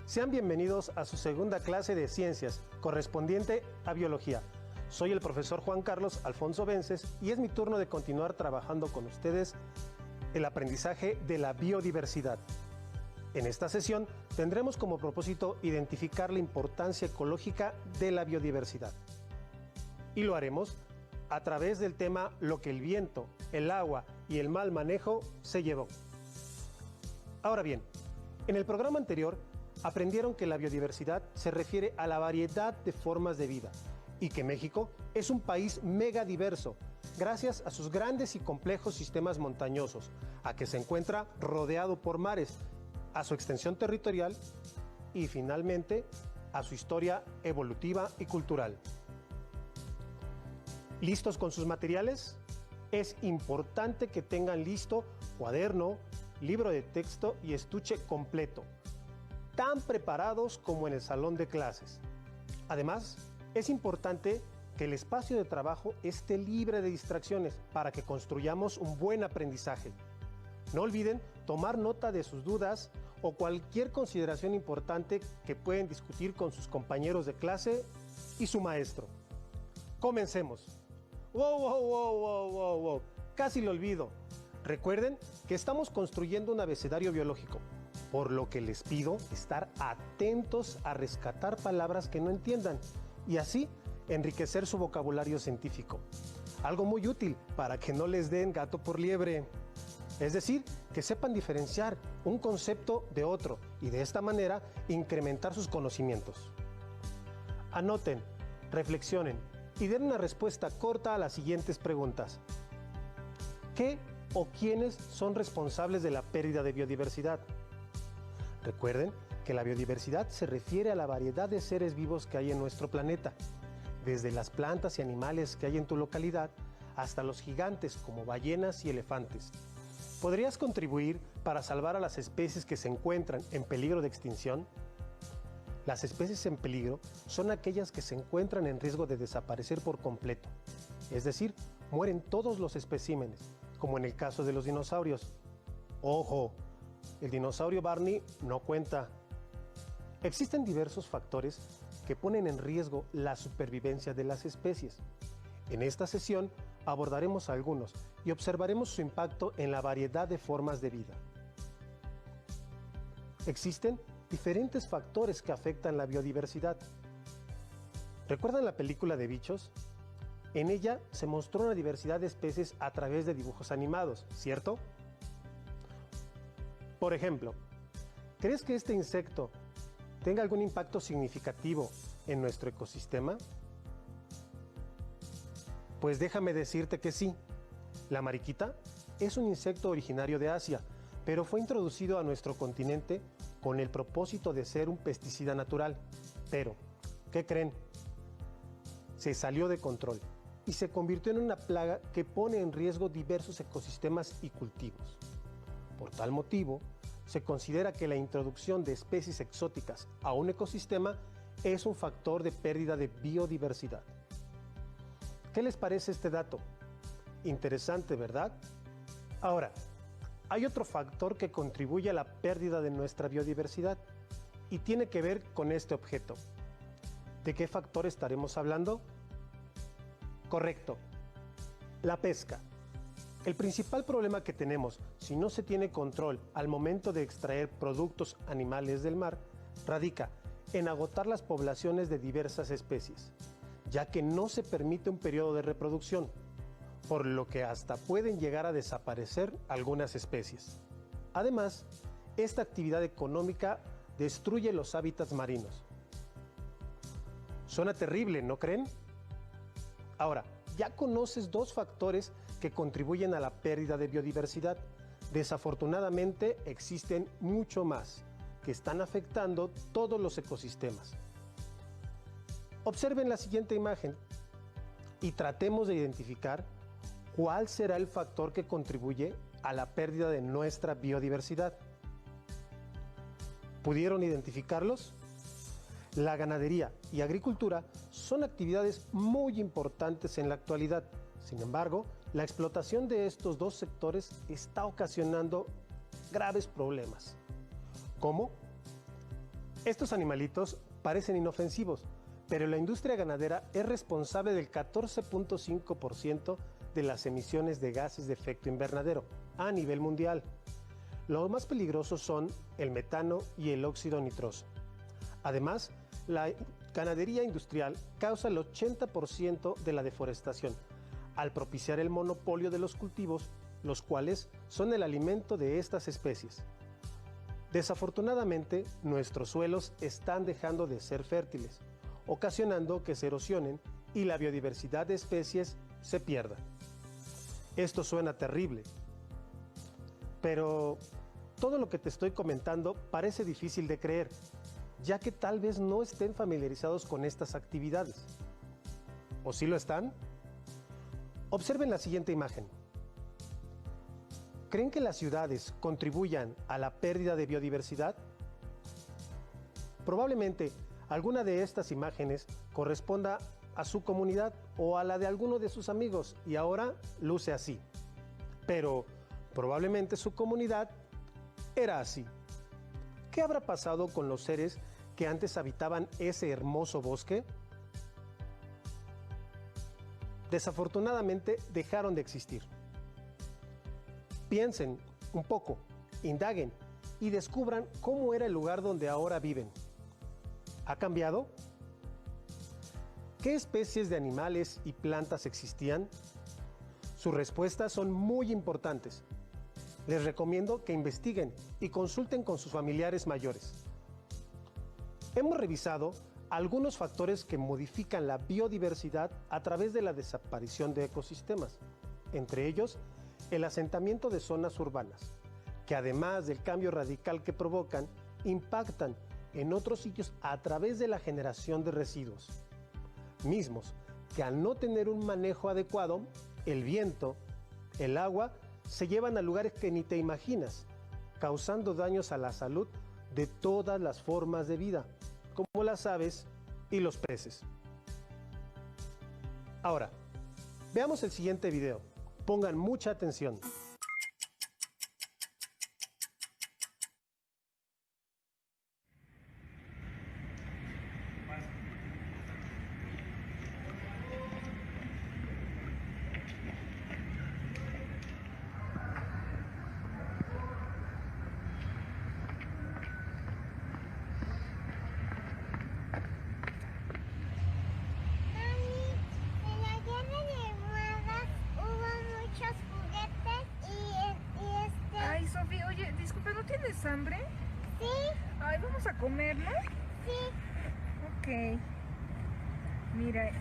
Sean bienvenidos a su segunda clase de ciencias, correspondiente a biología. Soy el profesor Juan Carlos Alfonso Vences y es mi turno de continuar trabajando con ustedes el aprendizaje de la biodiversidad. En esta sesión tendremos como propósito identificar la importancia ecológica de la biodiversidad. Y lo haremos a través del tema lo que el viento, el agua y el mal manejo se llevó. Ahora bien, en el programa anterior aprendieron que la biodiversidad se refiere a la variedad de formas de vida y que México es un país megadiverso gracias a sus grandes y complejos sistemas montañosos, a que se encuentra rodeado por mares, a su extensión territorial y finalmente a su historia evolutiva y cultural. ¿Listos con sus materiales? Es importante que tengan listo cuaderno, libro de texto y estuche completo, tan preparados como en el salón de clases. Además, es importante que el espacio de trabajo esté libre de distracciones para que construyamos un buen aprendizaje. No olviden tomar nota de sus dudas o cualquier consideración importante que pueden discutir con sus compañeros de clase y su maestro. Comencemos. ¡Wow! Casi lo olvido. Recuerden que estamos construyendo un abecedario biológico, por lo que les pido estar atentos a rescatar palabras que no entiendan y así enriquecer su vocabulario científico. Algo muy útil para que no les den gato por liebre. Es decir, que sepan diferenciar un concepto de otro y de esta manera incrementar sus conocimientos. Anoten, reflexionen y den una respuesta corta a las siguientes preguntas. ¿Qué o quiénes son responsables de la pérdida de biodiversidad? Recuerden que la biodiversidad se refiere a la variedad de seres vivos que hay en nuestro planeta, desde las plantas y animales que hay en tu localidad hasta los gigantes como ballenas y elefantes. ¿Podrías contribuir para salvar a las especies que se encuentran en peligro de extinción? Las especies en peligro son aquellas que se encuentran en riesgo de desaparecer por completo, es decir, mueren todos los especímenes, como en el caso de los dinosaurios. ¡Ojo! El dinosaurio Barney no cuenta. Existen diversos factores que ponen en riesgo la supervivencia de las especies. En esta sesión abordaremos algunos y observaremos su impacto en la variedad de formas de vida. Existen diferentes factores que afectan la biodiversidad. ¿Recuerdan la película de Bichos? En ella se mostró una diversidad de especies a través de dibujos animados, ¿cierto? Por ejemplo, ¿crees que este insecto tenga algún impacto significativo en nuestro ecosistema? Pues déjame decirte que sí. La mariquita es un insecto originario de Asia, pero fue introducido a nuestro continente con el propósito de ser un pesticida natural. Pero, ¿qué creen? Se salió de control y se convirtió en una plaga que pone en riesgo diversos ecosistemas y cultivos. Por tal motivo, se considera que la introducción de especies exóticas a un ecosistema es un factor de pérdida de biodiversidad. ¿Qué les parece este dato? Interesante, ¿verdad? Ahora, hay otro factor que contribuye a la pérdida de nuestra biodiversidad y tiene que ver con este objeto. ¿De qué factor estaremos hablando? Correcto, la pesca. El principal problema que tenemos si no se tiene control al momento de extraer productos animales del mar radica en agotar las poblaciones de diversas especies, ya que no se permite un periodo de reproducción, por lo que hasta pueden llegar a desaparecer algunas especies. Además, esta actividad económica destruye los hábitats marinos. Suena terrible, ¿no creen? Ahora, ya conoces dos factores que contribuyen a la pérdida de biodiversidad. Desafortunadamente existen mucho más que están afectando todos los ecosistemas. Observen la siguiente imagen y tratemos de identificar cuál será el factor que contribuye a la pérdida de nuestra biodiversidad. ¿Pudieron identificarlos? La ganadería y agricultura son actividades muy importantes en la actualidad. Sin embargo, la explotación de estos dos sectores está ocasionando graves problemas. ¿Cómo? Estos animalitos parecen inofensivos, pero la industria ganadera es responsable del 14.5% de las emisiones de gases de efecto invernadero a nivel mundial. Los más peligrosos son el metano y el óxido nitroso. Además, la ganadería industrial causa el 80% de la deforestación, al propiciar el monopolio de los cultivos, los cuales son el alimento de estas especies. Desafortunadamente, nuestros suelos están dejando de ser fértiles, ocasionando que se erosionen y la biodiversidad de especies se pierda. Esto suena terrible, pero todo lo que te estoy comentando parece difícil de creer, ya que tal vez no estén familiarizados con estas actividades. ¿O sí lo están? Observen la siguiente imagen. ¿Creen que las ciudades contribuyan a la pérdida de biodiversidad? Probablemente alguna de estas imágenes corresponda a su comunidad o a la de alguno de sus amigos y ahora luce así. Pero probablemente su comunidad era así. ¿Qué habrá pasado con los seres que antes habitaban ese hermoso bosque? Desafortunadamente dejaron de existir. Piensen un poco, indaguen y descubran cómo era el lugar donde ahora viven. ¿Ha cambiado? ¿Qué especies de animales y plantas existían? Sus respuestas son muy importantes. Les recomiendo que investiguen y consulten con sus familiares mayores. Hemos revisado algunos factores que modifican la biodiversidad a través de la desaparición de ecosistemas, entre ellos el asentamiento de zonas urbanas, que además del cambio radical que provocan, impactan en otros sitios a través de la generación de residuos, mismos que al no tener un manejo adecuado, el viento, el agua, se llevan a lugares que ni te imaginas, causando daños a la salud de todas las formas de vida, como las aves y los peces. Ahora, veamos el siguiente video. Pongan mucha atención. ¿Hambre? Sí. Ay, ¿vamos a comer, no? Sí. Ok. Mira,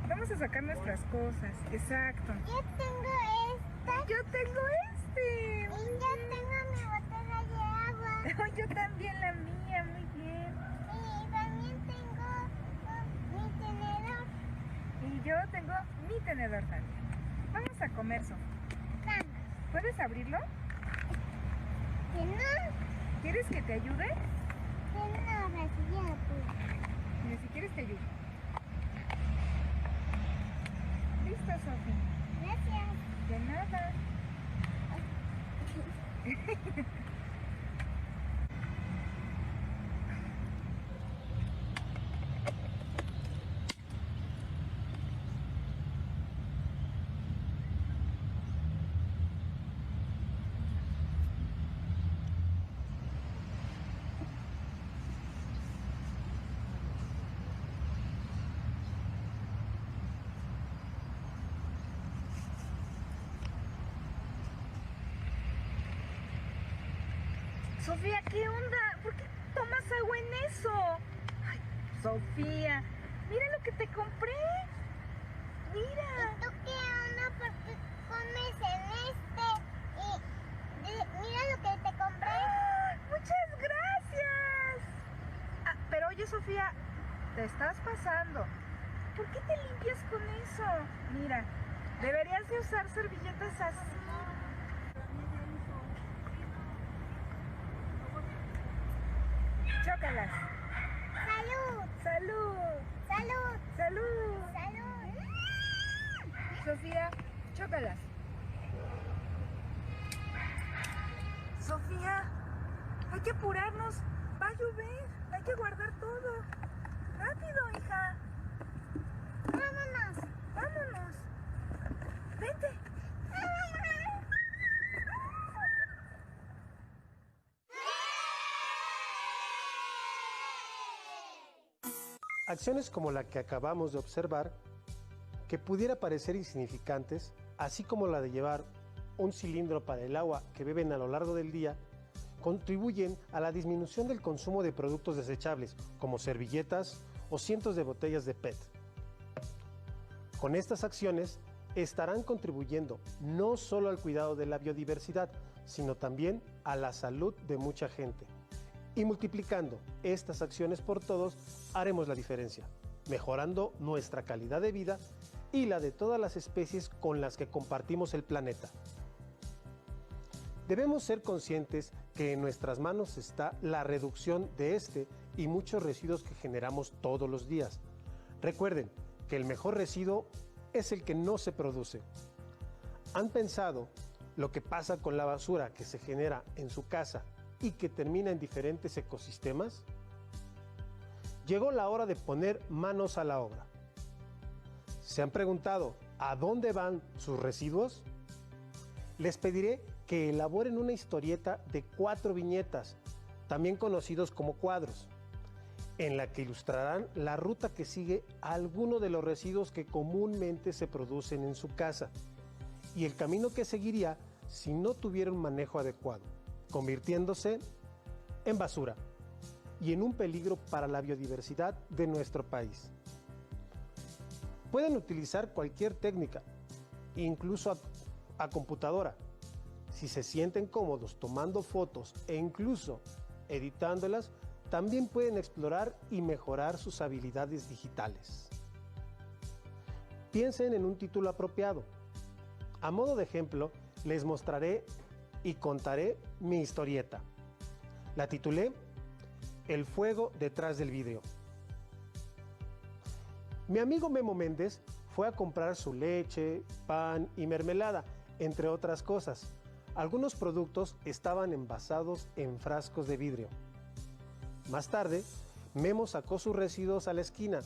vamos a sacar nuestras cosas. Exacto. Yo tengo esta. Yo tengo este. Y yo tengo mi botella de agua. Yo también la mía, muy bien. Y también tengo mi tenedor. Y yo tengo mi tenedor también. Vamos a comer, Sof. Vamos. ¿Puedes abrirlo? Que no. ¿Quieres que te ayude? Que no, Rosilla, pues. Mira, si quieres te ayudo. Listo, Sofi. Gracias. De nada. Sofía, ¿qué onda? ¿Por qué tomas agua en eso? Ay, Sofía, mira lo que te compré. Mira. ¿Y tú qué onda? ¿Por qué comes en este? Y mira lo que te compré. ¡Ah, muchas gracias! Ah, pero oye, Sofía, te estás pasando. ¿Por qué te limpias con eso? Mira, deberías de usar servilletas así. Chócalas. ¡Salud! ¡Salud! ¡Salud! ¡Salud! ¡Salud! Sofía, chócalas. Sofía, hay que apurarnos. Va a llover, hay que guardar todo. Rápido, hija. Vámonos. Vámonos. Vete. Acciones como la que acabamos de observar, que pudiera parecer insignificantes, así como la de llevar un cilindro para el agua que beben a lo largo del día, contribuyen a la disminución del consumo de productos desechables, como servilletas o cientos de botellas de PET. Con estas acciones estarán contribuyendo no solo al cuidado de la biodiversidad, sino también a la salud de mucha gente. Y multiplicando estas acciones por todos, haremos la diferencia, mejorando nuestra calidad de vida y la de todas las especies con las que compartimos el planeta. Debemos ser conscientes que en nuestras manos está la reducción de este y muchos residuos que generamos todos los días. Recuerden que el mejor residuo es el que no se produce. ¿Han pensado lo que pasa con la basura que se genera en su casa y que termina en diferentes ecosistemas? Llegó la hora de poner manos a la obra. ¿Se han preguntado a dónde van sus residuos? Les pediré que elaboren una historieta de 4 viñetas, también conocidos como cuadros, en la que ilustrarán la ruta que sigue alguno de los residuos que comúnmente se producen en su casa y el camino que seguiría si no tuviera un manejo adecuado, convirtiéndose en basura y en un peligro para la biodiversidad de nuestro país. Pueden utilizar cualquier técnica, incluso a computadora. Si se sienten cómodos tomando fotos e incluso editándolas, también pueden explorar y mejorar sus habilidades digitales. Piensen en un título apropiado. A modo de ejemplo, les mostraré y contaré mi historieta. La titulé El fuego detrás del vidrio. Mi amigo Memo Méndez fue a comprar su leche, pan y mermelada, entre otras cosas. Algunos productos estaban envasados en frascos de vidrio. Más tarde, Memo sacó sus residuos a la esquina,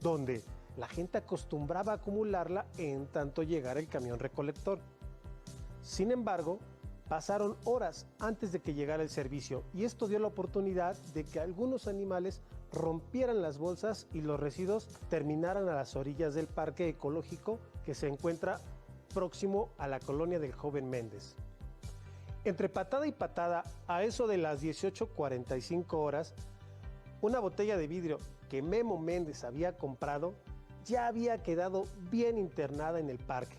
donde la gente acostumbraba a acumularla en tanto llegara el camión recolector. Sin embargo, pasaron horas antes de que llegara el servicio y esto dio la oportunidad de que algunos animales rompieran las bolsas y los residuos terminaran a las orillas del parque ecológico que se encuentra próximo a la colonia del Joven Méndez. Entre patada y patada, a eso de las 18:45 horas, una botella de vidrio que Memo Méndez había comprado ya había quedado bien internada en el parque.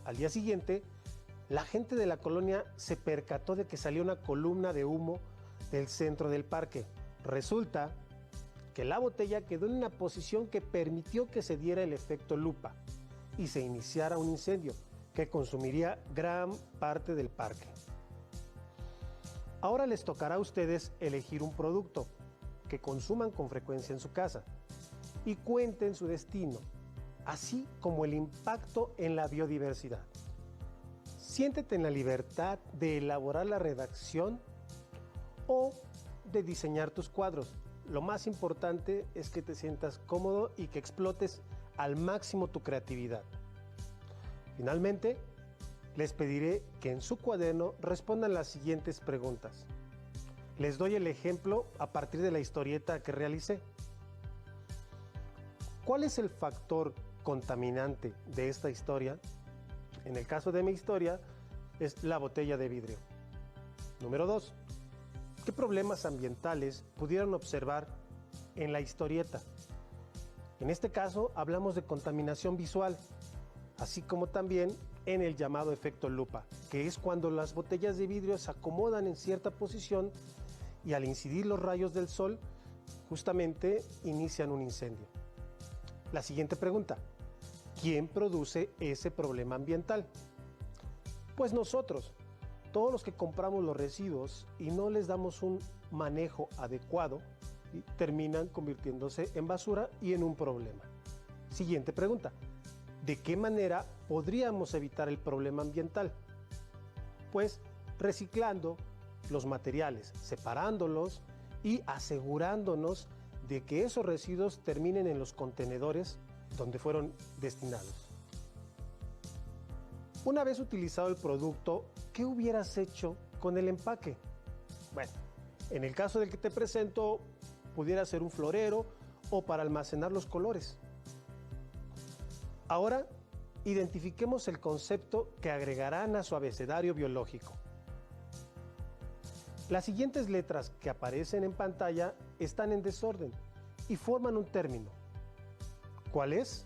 Al día siguiente, la gente de la colonia se percató de que salía una columna de humo del centro del parque. Resulta que la botella quedó en una posición que permitió que se diera el efecto lupa y se iniciara un incendio que consumiría gran parte del parque. Ahora les tocará a ustedes elegir un producto que consuman con frecuencia en su casa y cuenten su destino, así como el impacto en la biodiversidad. Siéntete en la libertad de elaborar la redacción o de diseñar tus cuadros. Lo más importante es que te sientas cómodo y que explotes al máximo tu creatividad. Finalmente, les pediré que en su cuaderno respondan las siguientes preguntas. Les doy el ejemplo a partir de la historieta que realicé. ¿Cuál es el factor contaminante de esta historia? En el caso de mi historia, es la botella de vidrio. Número 2. ¿Qué problemas ambientales pudieron observar en la historieta? En este caso, hablamos de contaminación visual, así como también en el llamado efecto lupa, que es cuando las botellas de vidrio se acomodan en cierta posición y al incidir los rayos del sol, justamente inician un incendio. La siguiente pregunta: ¿quién produce ese problema ambiental? Pues nosotros, todos los que compramos los residuos y no les damos un manejo adecuado, terminan convirtiéndose en basura y en un problema. Siguiente pregunta: ¿de qué manera podríamos evitar el problema ambiental? Pues reciclando los materiales, separándolos y asegurándonos de que esos residuos terminen en los contenedores donde fueron destinados. Una vez utilizado el producto, ¿qué hubieras hecho con el empaque? Bueno, en el caso del que te presento, pudiera ser un florero o para almacenar los colores. Ahora, identifiquemos el concepto que agregarán a su abecedario biológico. Las siguientes letras que aparecen en pantalla están en desorden y forman un término. ¿Cuál es?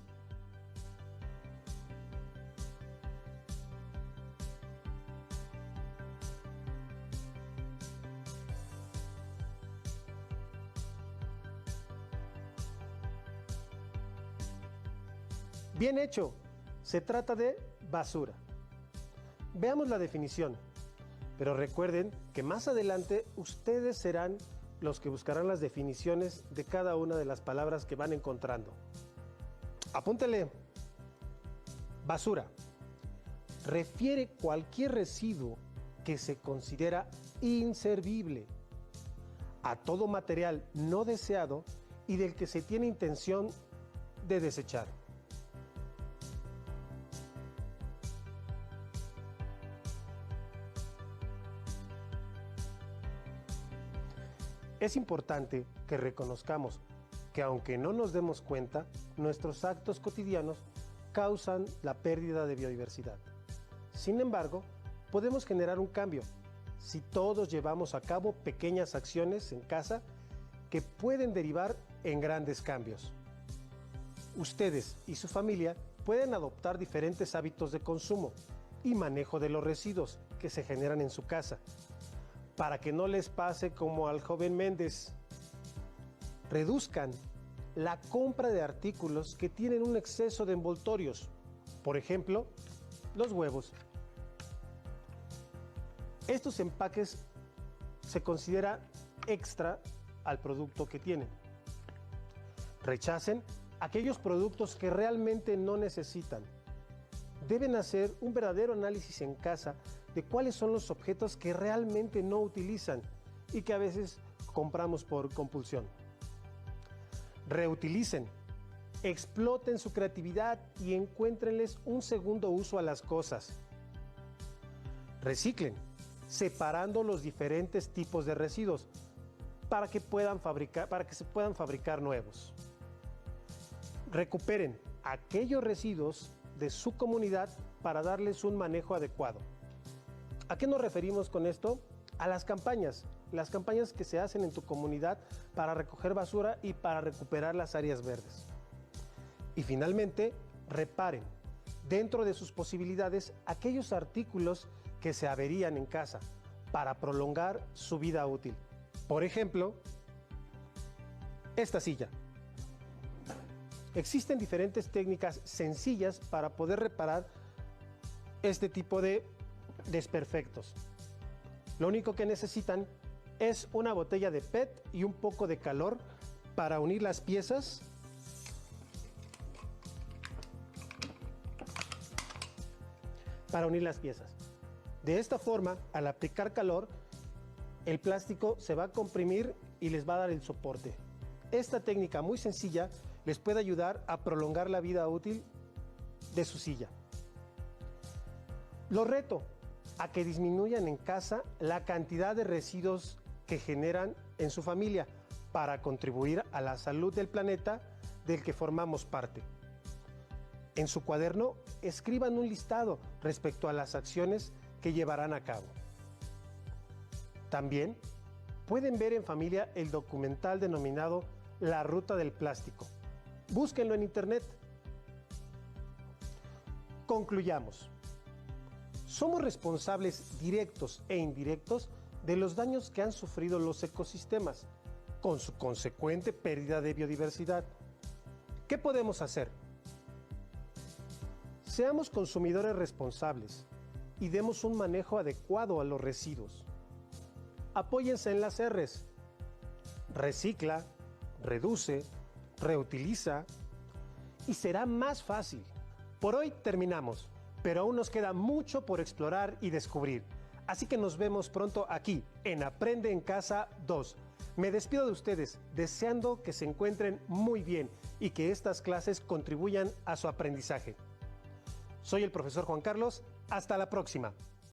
Bien hecho, se trata de basura. Veamos la definición, pero recuerden que más adelante ustedes serán los que buscarán las definiciones de cada una de las palabras que van encontrando. Apúntele. Basura. Refiere cualquier residuo que se considera inservible, a todo material no deseado y del que se tiene intención de desechar. Es importante que reconozcamos que aunque no nos demos cuenta, nuestros actos cotidianos causan la pérdida de biodiversidad. Sin embargo, podemos generar un cambio si todos llevamos a cabo pequeñas acciones en casa que pueden derivar en grandes cambios. Ustedes y su familia pueden adoptar diferentes hábitos de consumo y manejo de los residuos que se generan en su casa, para que no les pase como al joven Méndez. Reduzcan la compra de artículos que tienen un exceso de envoltorios, por ejemplo, los huevos. Estos empaques se considera extra al producto que tienen. Rechacen aquellos productos que realmente no necesitan. Deben hacer un verdadero análisis en casa de cuáles son los objetos que realmente no utilizan y que a veces compramos por compulsión. Reutilicen, exploten su creatividad y encuéntrenles un segundo uso a las cosas. Reciclen, separando los diferentes tipos de residuos para que se puedan fabricar nuevos. Recuperen aquellos residuos de su comunidad para darles un manejo adecuado. ¿A qué nos referimos con esto? A las campañas que se hacen en tu comunidad para recoger basura y para recuperar las áreas verdes. Y finalmente, reparen, dentro de sus posibilidades, aquellos artículos que se averían en casa para prolongar su vida útil. Por ejemplo, esta silla. Existen diferentes técnicas sencillas para poder reparar este tipo de desperfectos. Lo único que necesitan es una botella de PET y un poco de calor para unir las piezas. De esta forma, al aplicar calor, el plástico se va a comprimir y les va a dar el soporte. Esta técnica muy sencilla les puede ayudar a prolongar la vida útil de su silla. Los reto a que disminuyan en casa la cantidad de residuos que generan en su familia para contribuir a la salud del planeta del que formamos parte. En su cuaderno, escriban un listado respecto a las acciones que llevarán a cabo. También pueden ver en familia el documental denominado La Ruta del Plástico. Búsquenlo en internet. Concluyamos. Somos responsables directos e indirectos de los daños que han sufrido los ecosistemas, con su consecuente pérdida de biodiversidad. ¿Qué podemos hacer? Seamos consumidores responsables y demos un manejo adecuado a los residuos. Apóyense en las R's. Recicla, reduce, reutiliza y será más fácil. Por hoy terminamos, pero aún nos queda mucho por explorar y descubrir. Así que nos vemos pronto aquí en Aprende en Casa 2. Me despido de ustedes, deseando que se encuentren muy bien y que estas clases contribuyan a su aprendizaje. Soy el profesor Juan Carlos. Hasta la próxima.